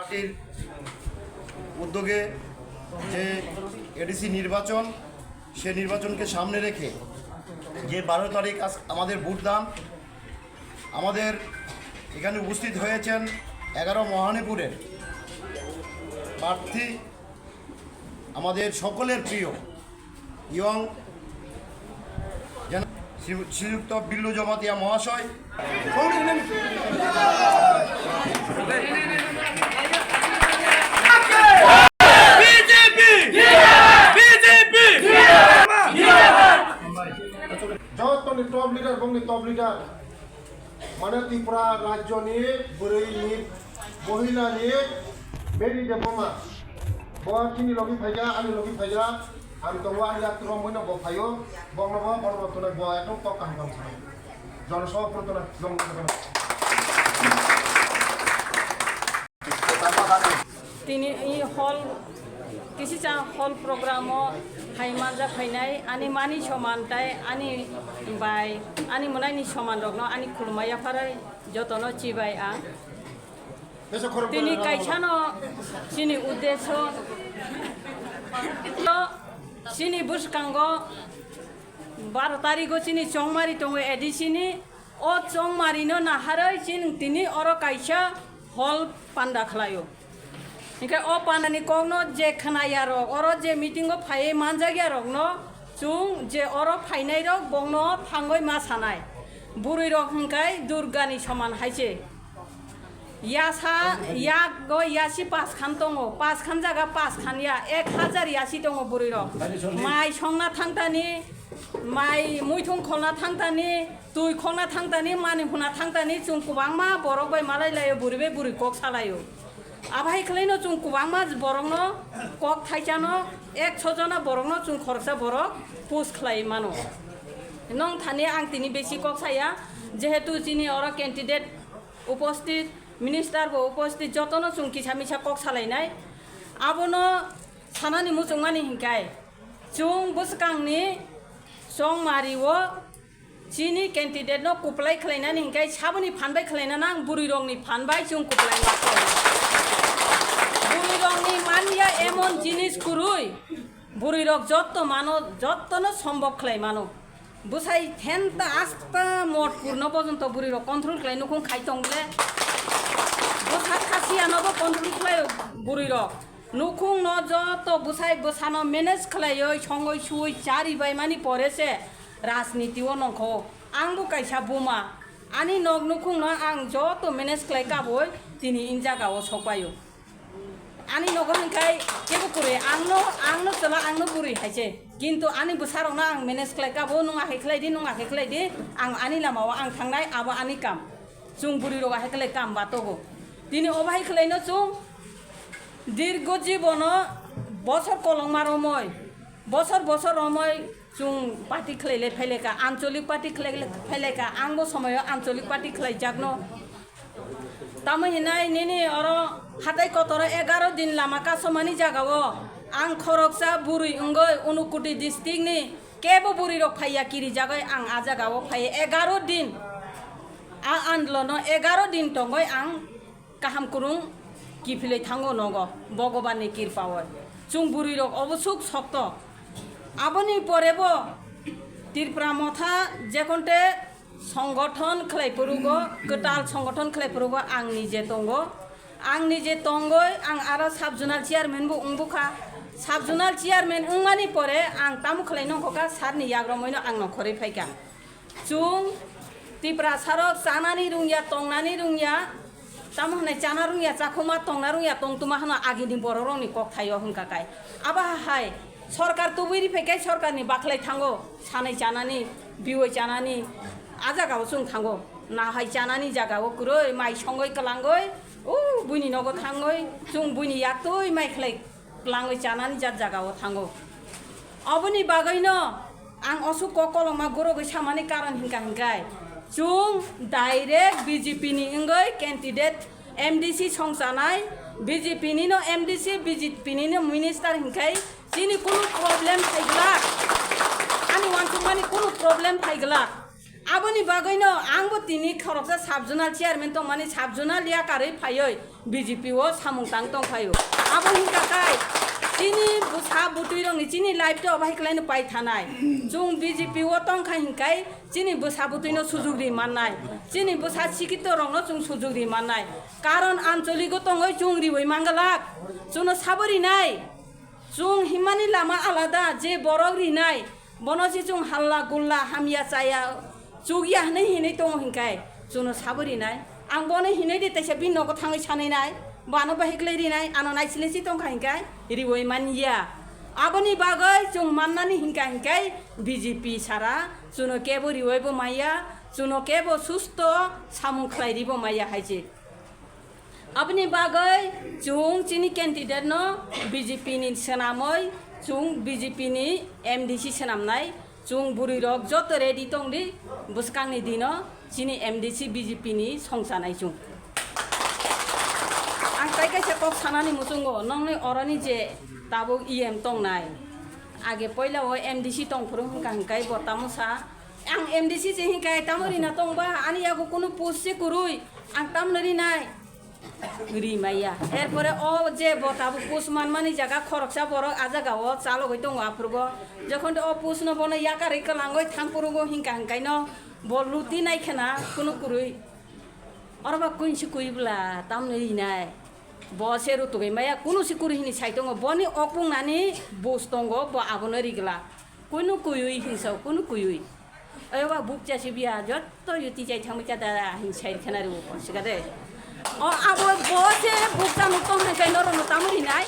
পার্টির উদ্যোগে যে এডিসি নির্বাচন, সে নির্বাচনকে সামনে রেখে যে 12 তারিখ আমাদের ভোটদান, আমাদের এখানে উপস্থিত হয়েছেন 11 মহানীপুরের প্রার্থী, আমাদের সকলের প্রিয় ইয়ং শ্রীযুক্ত বিল্লু জমাতিয়া মহাশয়, টপ লিডার বঙ্গি টপ লিডার মানে ত্রিপুরা রাজ্য নিয়ে মহিলা নিয়ে বেরি দেবমা বখিনি লগি ফাইজা আমি লগি ফাইজা আমি তো আমি আত্ম মইনা ব ফাইও বংনব পরবর্তন ব একদম তো কাম কাম জনসভা প্রতনা জং তিনি এই হল কিছু হল প্রোগ্রাম হাইমানজা ফাইনাই আনি মানি সমানতাই আনি বাই আনি মনাইনি সমান রকনো আনি খুলমায়া ফারাই যতন চিবাই আ তিনি কাইছানো চিনি উদ্দেশ্য চিনি বুসকাঙ্গ 12 তারিখ চিনি চংমারি দङ এডিসিনি ও চংমারিনো নাহাरै চিন তিনি অর কাইছা হল পান্ডা খালাयो इनका ओ पानानी कोगनो जे खनाया रो ओरो जे मीटिंगो फाये मानजागिया रगनो जुं जे ओरो फाइनाय रो बंनो थांगय मा सानाय बुरै रो हंकाय दुर्गानि समान हायसे यासा यागो यासी पास खान दङो पास खान जागा पास खानिया 1000 यासी दङ बुरै रो माइ संना थांतानि माइ मुइथुं खलना थांतानि दुइ खलना थांतानि मानि हुना थांतानि जुं गोबां मा बरक बाय मालायलायो बुरैबे बुरै कक सालायो आबाहाय खलायनो जों गोबांमा बरकनो कक थाइजानो 100 जना बरकनो जों खरसा बरक पुस खलाय मानो नों थाने आं तिनि बेसि कक साया जेहेतु जिनि अर कैंडिडेट उपस्थित मिनिस्टार बो उपस्थित जतनो जों किसा मिसा कक सालायनाय आबनो सानानि मुजुंमानि हिंकाय जों बुसकांनि चंमारिओ जिनि कैंडिडेट नो कुप्लाय खलायनानि हिंकाय साबनि फानबाय खलायना आं बुरै रंनि फानबाय जों कुप्लाय बुरैरकनि मानिया एमन जिनिस कुरुई बुरैरक जत्त मानो जत्तनो सम्भव खलाय मानो बुसाई थेनता आस्ता मठ पूर्ण पर्यन्त बुरैरक कन्ट्रोल खलाय नुखुं खाइतंगले बुसा खासियानबो कन्ट्रोल खलाय बुरैरक नुखुं न जत्त बुसाई बुसानो मेनेज खलायै संगै सुई चारि बाय मानि परेसे राजनीतिओ नंखौ आंबो काइसा बुमा आनि नग नुखुं न आं जत्त मेनेज खलाय गाबय दिनै इन जागाव सपायो आनी नगर हिंखाय केबो करे आंनो चला आंनो बुरै हायसे किन्तु आनी बुसारावनो आं मेनेज खालायगाबो नङा हेखलायदि आं आनी लामाव आं थांनाय आबो आनी काम जों बुरै रगा हेखलाय काम बातगो दिनै अबाहाय खलायनो जों दीर्घ जीवन बছর कलंमा रमय बছর रमय जों पार्टी खलायले फैलेका आंचलिक पार्टी खलायले फैलेका आंबो समय आंचलिक पार्टी खलाय जागनो तामहिनाय नेने अर हाथाय कतर 11 दिन लामा कासमानि जागावो आं खरकसा बुरै अंगै उनुकुटी डिस्ट्रिक्टनि केबो बुरै रक फाइया किरि जागै आं आ जागावो फाय 11 दिन आ आन्दोलन 11 दिन तंगै आं काहाम कुरुं किफिलै थांगो नगो भगवाननि कृपावै जों बुरै रक अबसुक शक्त आबनि परेबो तिरप्रा मथा जेखनते संगठन खलायफोरुगो गोटाल संगठन खलायफोरुगो आं निजे तंगै आं आरो साब जुनाल चेयारमेन बो उंबुखा साब जुनाल चेयारमेन उंमानि परे आं तामु खलायनंखा सारनि याग्रमैनो आं नखरै फायका जों तिप्रा सारक जानानि रुंया तंनानि रुंया तामु हनै जाना रुंया जाखोमा तंना रुंया तंतुमा हना आगिनि बर' रंनि कक थायो हंकाकाय आबाहाय सरकार तुबैरि फैकाय सरकारनि बाखलाय थांगो सानै जानानि बिवै जानानि आ जागाव जों थांगो नाहाय जानानि जागाव कुरै माइ संगै कलांगै ओ बुइनि नगो थांगै जों बुइनि याक्तै माइ खलाय लांगै जानानि जागाव थांगो अबनि बागैनो आं असुक कलंमा गरगै सामानि कारण हिंकाय जों डाइरेक्ट बीजेपी नि इंगै कैंडिडेट एमडीसी संजानाय बीजेपी नि नो एमडीसी बीजेपी नि नो मिनिस्टार हिंकाय जिनि कुनु प्रब्लेम थाइगला आनि वानसुमानि कुनु problem थाइगला aboni bagoi no angbo tini khoroksa sabjunal chairman tong mani sabjunal ya kare phayoi BJP o samung tang tong phayo aboni kakai chini busa butui rong ni chini live to bai klai no pai thanai jung BJP o tong khai hinkai chini busa butui no sujug ri mannai chini busa sikito rong no jung sujug ri mannai karon ancholigo tongoi jung ri oi mangalak juno sabori nai jung himani lama alada je borok ri nai bonosi jung halla gulla hamia chaya Jugia nei hinai tong hinkai juno sabori nai ang bone hinai de taisa bin no ko thangai sanai nai bano bahiklai ri nai ano nai silesi tong hinkai riwoi mania aboni bagai jung mannani hinkai BJP sara juno kebo riwoi bo maya juno kebo susto samung khlai ri bo maya haije aboni bagai jung chini candidate no BJP ni senamoi jung BJP ni MDC senamnai jung buri rok joto ready tong di buskang ni dino chini MDC BJP ni songsanai jung ang tai kaisa kok sanani musungo nongni orani je tabuk EM tong nai age poila o MDC tong phurung kang kai botamusa ang MDC je hinkai tamori na tong ba ani yago kono posse kurui ang tamnari nai ri maya erpore o je botabu pusman mani jaga khoroksa borok ajaga o chalo goi tong aprugo যখন ও পুষ্ণ বনে ইয়াকার ইকলাঙ্গই থাংপুরুগো হিংকা হিংকাই ন বলুতি নাই খেনা কোনো কুরুই অরবা কুইনসি কুইবলা তামনে নাই বসে রুতুগৈ মায়া কোনো C কুরুহিনি সাইতং বনি অকুংনানি বস্তঙ্গ ব আবনে রিগলা কোনো কুইউই হিংসাও কোনো কুইউই ওবা বুকজাসি বিয়া যত ইউতি যাই থাংমি কাদা হিংসাই খেনা রে বসিগাদে ও আবো বসে বুকজা মুক্তং হাইকাই নরনো তামরি নাই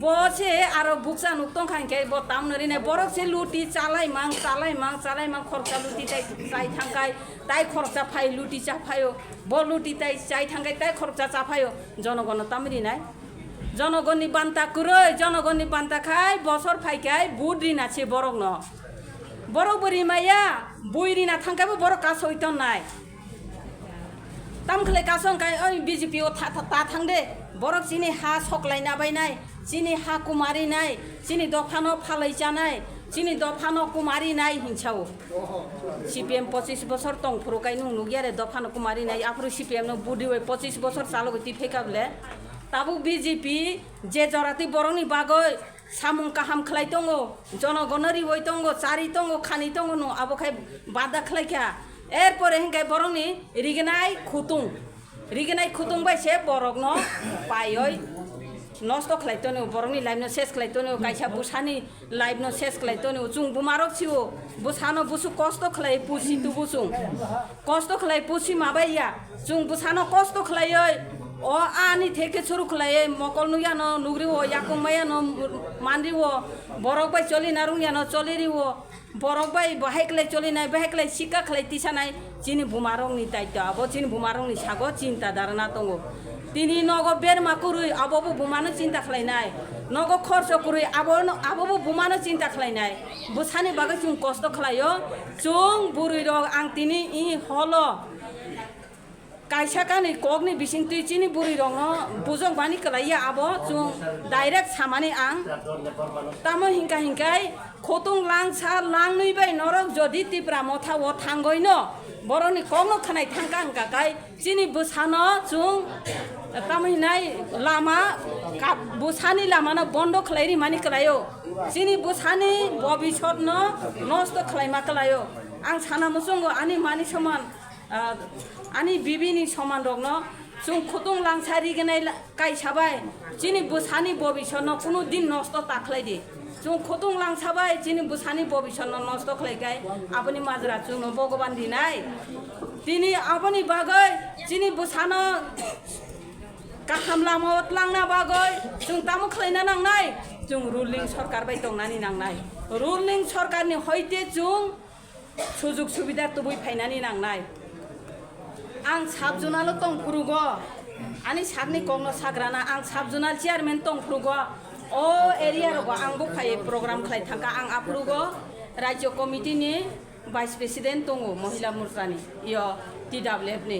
বসে আর বুকসা নুক্তং খাইকে বতাম নরি নাই বরক সে লুটি চালাই মাং খরচা লুটি তাই থাঙ্গাই তাই খরচা ফাই লুটি চাফায়ো ব লুটি তাই চাই থাঙ্গাই তাই খরচা চাফায়ো জনগণ তামরি নাই জনগণনি বান্তা কুরৈ জনগণনি বান্তা খাই বছর ফাইকাই বুট ঋণ আছে বরক ন বরক বরি মাইয়া বই ঋণা থাঙ্গাইবো বরক কাজ হইত নাই তামখলে কাসং কাই ওই BJP ও তা থাংদে বরক চিনি হা সকলাই নাবাইনাই চিনি হা কুমারি নাই চিনি দফানো ফালাই জানাই চিনি দফানো কুমারি নাই হিংসাও CPM 25 বছর তং ফুরকাই নুং নুগিয়ারে দফানো কুমারি নাই আফরু CPM নো বুডি ওই 25 বছর চালো গতি ফেকাবলে তাবু BJP যে জরাতি বরংনি বাগৈ সামুং কাহাম খলাই তঙ্গো জনগণরি ওই তঙ্গো চারি তঙ্গো খানি তঙ্গো নো আবখাই বাদা খলাইকা এরপরে হিংকাই বরংনি রিগনাই খুতুং বাইছে বরক ন পায়ই নষ্ট খাইতনে বরংনি লাইভ ন শেষ খাইতনে কাইসা বুসানি লাইভ ন শেষ খাইতনে জুং বুমারক ছিও বুসানো বুসু কষ্ট খাই পুসি তু বুসুং কষ্ট খাই পুসি মাবাইয়া জুং বুসানো কষ্ট খাইই ও আনি থেকে শুরু খাই মকল নুয়ানো নুগরিও ইয়াকুমায়ানো মানরিও বরক বাই চলি নারুয়ানো চলিরিও বরক বাই বাহাইকলাই চলি নাই বাহাইকলাই শিকা খাই তিসা নাই চিনি বুমারংনি দায়িত্ব আবো চিনি বুমারংনি সাগো চিন্তা ধারণা দङ তিনি নগ বেরমা কুরুই আববো বুমানো চিন্তা খালাইনাই নগ খরচ কুরুই আববো বুমানো চিন্তা খালাইনাই বুসানি বাগै जों কষ্ট খালাयो जों बुरै रग आं तिनि इ हलो काइसाकानि कगनि बिसिं तुइ चिनि बुरै रग बुजों बानि कलाइया आबो जों डाइरेक्ट सामानि आं तामो हिंकाय खोतुं लांसा लांनैबाय नरक जदि तिप्रा मथा व थांगयन बरनि कगनो खानाय थांका हांकाकाय चिनि बुसानो जों तामहिनाय लामा बुसानि लामानो बन्द खालायरि मानि कलायो चिनि बुसानि भबिष्यतनो नष्ट खालायमा कलायो आं साना मुसुंगो आनि मानि समान आनि बिबिनि समान रगनो जों खुतुं लांसारि गनाय काइसाबाय चिनि बुसानि भबिष्यतनो कुनु दिन नष्ट ताख्लायदि जों खुतुं लांसाबाय चिनि बुसानि भबिष्यतनो नष्ट खालायगाय आबनि माजरा जोंनो भगवान दिनाय दिनै आबनि बागै चिनि बुसानो गाहाम लामायाव लांना बागै जों तामु खालायना नांनाय जों रुलिं सरकार बाय दंनानै नांनाय रुलिं सरकारनि हयते जों सुजुग सुबिदा तुबै फायनानै नांनाय आं साबजुनाल तंफुरुगो आनि सागनि कगनो साग्राना आं साबजुनाल चेयारमेन तंफुरुगो ओ एरिया रगो आंबो फाय प्रग्राम खालाय थांका आं आफुरुगो राज्य कमिटिनि भाइस प्रेसिडेन्ट दङ महिला मोर्चानि इयो TWF नि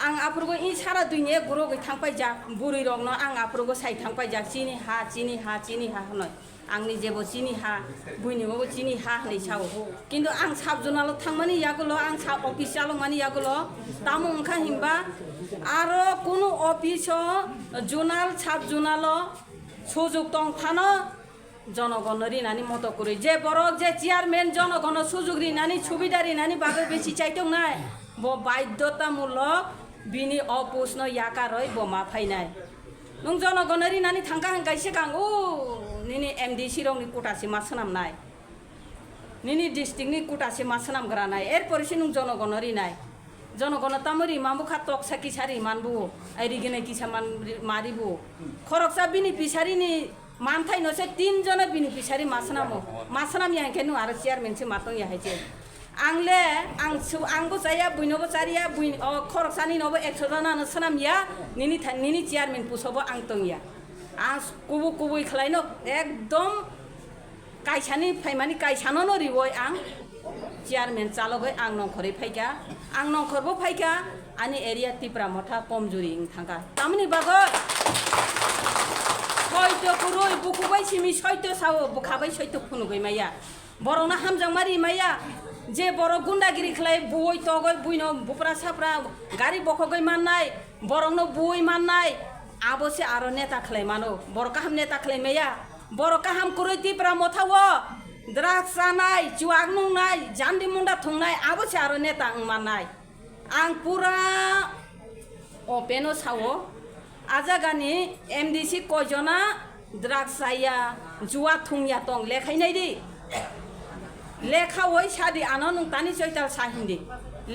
आं आफोरखौ इ सारा दुनिया गुरु गै थांबाय जा बुरै रंनो आं आफोरखौ साइ थांबाय जा चिनि हा होनो आंनि जेबो चिनि हा बुइनिबो चिनि हा होनै साव किन्तु आं साब जुनाल थांमानि यागुल आं साब अफिस चालक मानि यागुल तामु ओंखा हिमबा आरो कुनु अफिस जुनाल साब जुनाल सुजुग दं थानो जनगण रिनानि मत करि जे बरक जे चेयारमेन जनगण सुजुग रिनानि सुबिदा रिनानि बागै बेसि चाइतों नाय ब बाध्यतामूलक बिनि अपुष्ण याकारय बमा फायनाय नों जनगण रिनानि थांगा गायसे गां ओ निनि एमडिसि रंनि कुटासि मा सोनामनाय निनि डिस्ट्रिक्टनि कुटासि मा सोनामग्रानाय एरपरसि नों जनगण रिनाय जनगण तामरि मामु खा टक साखि सारि मानबु आइरिगेने किसा मान मारिबु खरकसा बिनि पिसारिनि मानथाय नसे 3 जन बिनि पिसारि मा सोनाम याके नु आरो चेयारमेन से मातों याहायचे आंले आंबो जाया बुइनोबो चारिया बुइन खरकसानि नबो 100 जनानो सोनामया निनि चेयारमेन पुसबो आं तंया आं कुबु खलायनो एकदम काइसानि फाइमानि काइसानो न रिवय आं चेयारमेन चालगै आं नंखरै फाइका आं नंखरबो फाइका आनि एरिया तिप्रा मथा कमजुरि थांगा तामनि बागै सयतो कुरुय बुकुबाय सिमि सयतो सावो बुखाबाय सयतो फुनुगै माया बरंना हामजां मारि माया जे बर गुंडागिरि खलाय बुय तगै बुइनो बुप्रा साप्रा गारि बखगै माननाय बरंनो बुय माननाय आबोसे आरो नेता खलाय मानो बर काहाम नेता खलाय माया बर काहाम कुरुय तिप्रा मथावो द्राग्स जानाय जुवाग नुंनाय जान्दी मुंडा थुंनाय आबोसे आरो नेता माननाय आं पुरा ओपेनो सावो आजागानि एमडिसि कयजना द्राग्स जाया जुवा थुंया तं लेखायनाय दि लेखावै सादि आनो नोंतानि सयताल साहिंदि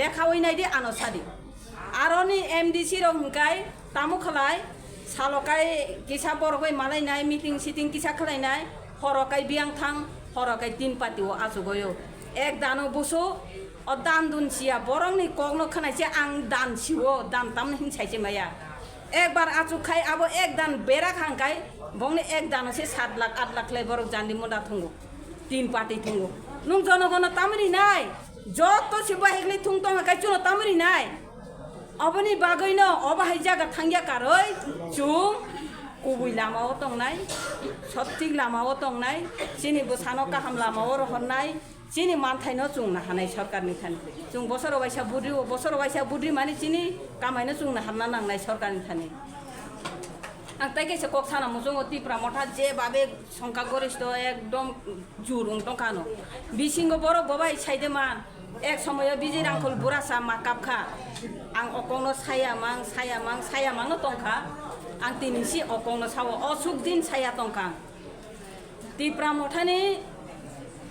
लेखावै नायदि आनो सादि आरोनि एमडिसि रंकाय तामु खलाय सालकाय किसा बरगै मालायनाय मिटिं सिटिं किसा खलायनाय हरकाय बियां थां हरकाय 3 पार्टिओ आजुगयो एक दानो बुसु अ दान दुनसिया बरंनि कगनो खनायसे आं दान सिवो दान तामन हिंसायसे माया एक बार आजुखाय आबो एक दान बेरा खांकाय बंने एक दानो से 7 लाख 8 लाख लै बरक जान्दी मुंडा थुंगो 3 पार्टी थुंगो नुं जनगण तामरि नाय जत सिबा हेगले थुं तो काय चुनो तामरि नाय अबनि बागैनो अबाहाय जागा थांया कारय जुं कुबुय लामाव तंनाय सत्तिक लामाव तंनाय सिनि बसानो काहाम लामाव रहनाय सिनि मानथायनो जुंना हानाय सरकारनि थानि जुं बसर वाइसा बुद्रि माने सिनि कामायनो जुंना हानना नांनाय सरकारनि थानि आं ताइकेसे कक साना मुजों तिप्रा मथा जे बाबे संका गरिष्ठ एकदम जुरुं टंकानो बिसिंगो बर बबाय साइदेमान एक समय बिजि रांखल बुरासा माकापखा आं अकंनो सायामां टंका आं तिनिसि अकंनो सावो असुक दिन साया टंका तिप्रा मथानि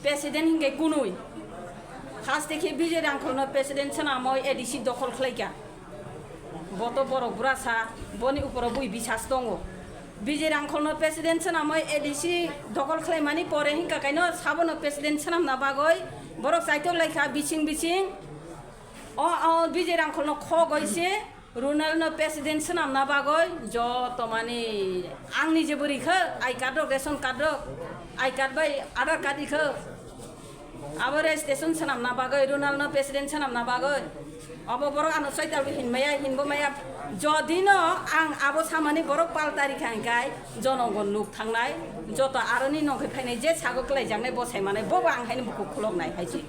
प्रेसिडेंट हिंगे कुनुय फार्स्ट देखि बिजि रांखलनो प्रेसिडेंट सनामय एडिसि दखल खलायका बतो बर बुरासा बनि ऊपर बुई बिसास दङ बिजि रांखलनो प्रेसिडेंट सनामय एडिसि दखल खलायमानि परे हिंका कायनो साबनो प्रेसिडेंट सनामना बागै बरक साइतो लायखा बिसिं बिजि रांखलनो ख गयसे रुनालनो प्रेसिडेंट सनामना बागै जत माने आंनि जेबोरिखो I card ration card I card बाय आधार कार्ड इखो अब रेजिस्ट्रेशन सनामना बागै रुनालनो प्रेसिडेंट सनामना बागै अब बर आनो सयताल हिनबो माया जदिनो आं आबो सामानि बर पाल तारिख हांकाय जनगण लुक थांनाय जत आरोनि नंखै फायनाय जे सागकलाय जांनाय बसाय माने बबा आं हायनो बुकु खुलगनाय हायसि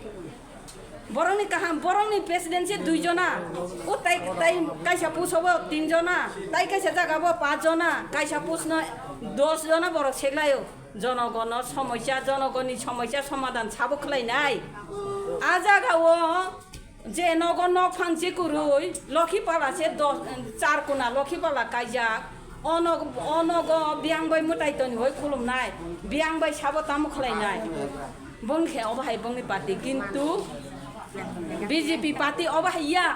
बरंनि काहाम बरंनि प्रेसिडेंट से 2 जना ओ ताइ कायसा पुसबो 3 जना ताइ कायसा जागाबो 5 जना कायसा पुसनो 10 जना बर सेगलायो जनगण जनगणनि समस्या समाधान साबो खलायनाय आजागावो जे नगन नक फांसे कुरुय लखिपाला से 4 कुना लखिपाला कायजाक अनग बियांबाय मुतायतनि होय खुलुमनाय बियांबाय साबो तामु खलायनाय बंखे अबाहाय बंनि पार्टी किन्तु बीजेपी पार्टी अबाहाया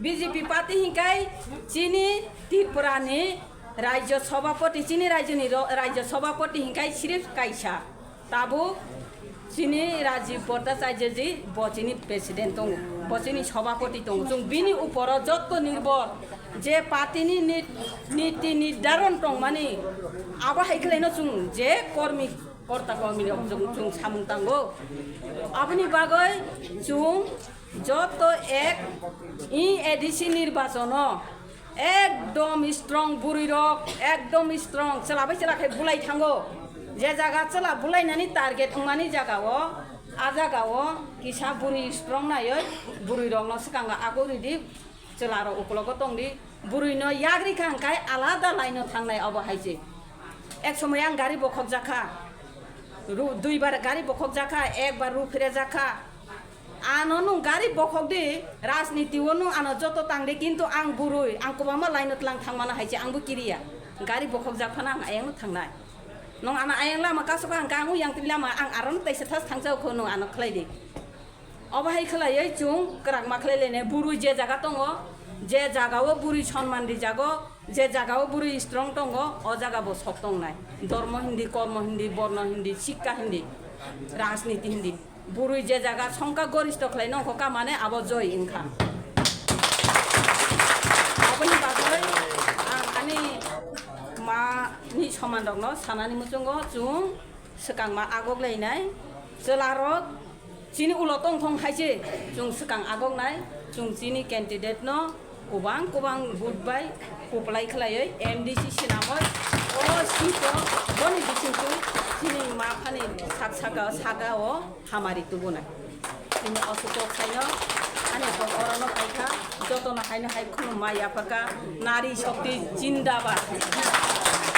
बीजेपी पार्टी हिंकाय चिनी त्रिपुरानि राज्य सभापति चिनी राज्य सभापति हिंकाय सिर्फ कायसा ताबु चिनी राजीव भट्टाचार्य जी बचिनी प्रेसिडेंट दं बचिनी सभापति दं जों बिनि ऊपर जत निर्भर जे पार्टीनि नीति निर्धारण दं माने आबाहायखलायनो जों जे कर्ता कर्मी जों सामुंतांगो आबनि बागै जों যত এক ই এডিসি নির্বাচন একদম স্ট্রং বুড়ি রক একদম স্ট্রং চালাबाय চালাखै বুলাই थांगो যে জায়গা চালা বুলাইনাनै টার্গেট अंमानि জায়গাও आ জায়গাও কিসা বুড়ি স্ট্রং নাयै বুড়ি রকनो सिगाङा आगो रेडि चलारो उपलग दंदि बुरैनो याग्रि खांखाय आलादा लाइनो थांनाय अबहायजे एक समय आं गारि बखक जाखा दुइबार गारि बखक जाखा एकबार रुफेरे जाखा आनो नु गारि बखक दि राजनीतिओ नु आनो जत तांदे किन्तु आं बुरै आं कोबामा लाइनो तलां थांमानो हायजे आंबो किरिया गारि बखक जाफाना आं आयंनो थांनाय नं आना आयं लामा कासोखा आं गांगु यांति लामा आं आरन तैसे थास थांजावखौ नं आनो खलायदि अबहाय खलायै जुं गराग माखलायलेने बुरै जे जागा दङ जे जागाव बुरै सम्मान दि जागो जे जागाव बुरै स्ट्रं दङ अ जागाबो सक दंनाय धर्म हिन्दी कर्म हिन्दी वर्ण हिन्दी शिक्षा हिन्दी राजनीति हिन्दी बुरै जे जागा संका गरिष्ठ खलायनो हका माने आबो जय इंखा अबनि बागै आं आनि मा नि समान दङ सानानि मुजुंगो जुं सकां मा आगगलायनाय जलारक जिनि उलो दं थं हायजे जुं सकां आगगनाय जुं जिनि कैंडिडेट न गोबां बुटबाय गप्लाय खलायै एमडीसी सिनामै अ सिखो बनि बिसिंखौ जिनि मा फानि सागा सागाओ हामारि तुबुनाय जिनि असुख खायनो आने तो अरनो खायखा जतन हायनो हाय खुनु माया फाका नारी शक्ति जिंदाबाद